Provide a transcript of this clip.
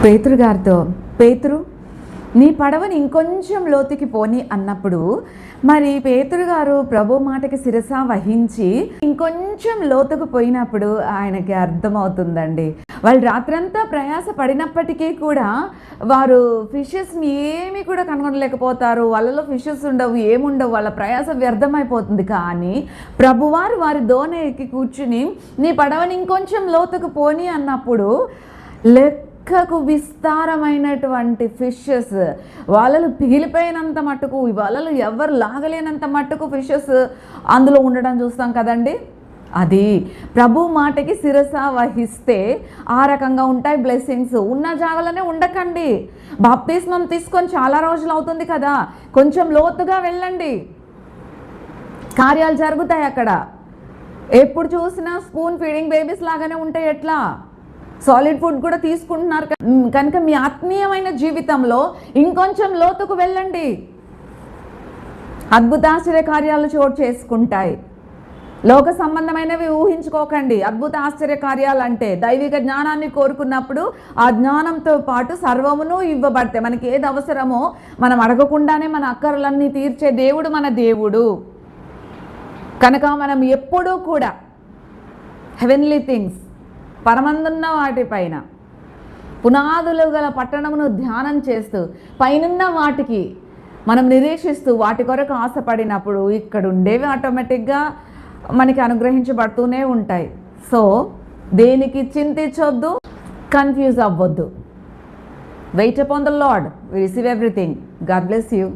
పేతురు గారితో, పేతురు నీ పడవని ఇంకొంచెం లోతుకి పోని అన్నప్పుడు మరి పేతురు గారు ప్రభు మాటకి శిరస వహించి ఇంకొంచెం లోతుకు పోయినప్పుడు ఆయనకి అర్థమవుతుందండి. వాళ్ళు రాత్రంతా ప్రయాస పడినప్పటికీ కూడా వారు ఫిషెస్ని ఏమీ కూడా కనుగొనలేకపోతారు. వాళ్ళలో ఫిషెస్ ఉండవు, ఏముండవు, వాళ్ళ ప్రయాస వ్యర్థమైపోతుంది. కానీ ప్రభువారు వారి దోణికి కూర్చుని నీ పడవని ఇంకొంచెం లోతుకు పోని అన్నప్పుడు లెక్కకు విస్తారమైనటువంటి ఫిషెస్, వలలు పిగిలిపోయినంత మట్టుకు, వలలు ఎవరు లాగలేనంత మట్టుకు ఫిషెస్ అందులో ఉండడం చూస్తాం కదండి. అది ప్రభు మాటకి శిరస వహిస్తే ఆ రకంగా ఉంటాయి బ్లెస్సింగ్స్. ఉన్న జాగాలోనే ఉండకండి. బాప్తిస్మం తీసుకొని చాలా రోజులు అవుతుంది కదా, కొంచెం లోతుగా వెళ్ళండి, కార్యాలు జరుగుతాయి అక్కడ. ఎప్పుడు చూసినా స్పూన్ ఫీడింగ్ బేబీస్ లాగానే ఉంటాయి. ఎట్లా సాలిడ్ ఫుడ్ కూడా తీసుకుంటున్నారు కనుక మీ ఆత్మీయమైన జీవితంలో ఇంకొంచెం లోతుకు వెళ్ళండి. అద్భుతాశ్చర్య కార్యాలు చోటు చేసుకుంటాయి. లోక సంబంధమైనవి ఊహించుకోకండి. అద్భుత ఆశ్చర్య కార్యాలు అంటే దైవిక జ్ఞానాన్ని కోరుకున్నప్పుడు ఆ జ్ఞానంతో పాటు సర్వమును ఇవ్వబడతాయి. మనకి ఏది అవసరమో మనం అడగకుండానే మన అక్కర్లన్నీ తీర్చే దేవుడు మన దేవుడు కనుక మనం ఎప్పుడూ కూడా హెవెన్లీ థింగ్స్, పరమందున్న వాటిపైన పునాదులు గల పట్టణమును ధ్యానం చేస్తూ పైనున్న వాటికి మనం నిరీక్షిస్తూ వాటి కొరకు ఆశపడినప్పుడు ఇక్కడ ఉండేవి ఆటోమేటిక్గా మనకి అనుగ్రహించబడుతూనే ఉంటాయి. సో దేనికి చింతించొద్దు, కన్ఫ్యూజ్ అవ్వద్దు. Wait upon the lord, we receive everything. God bless you.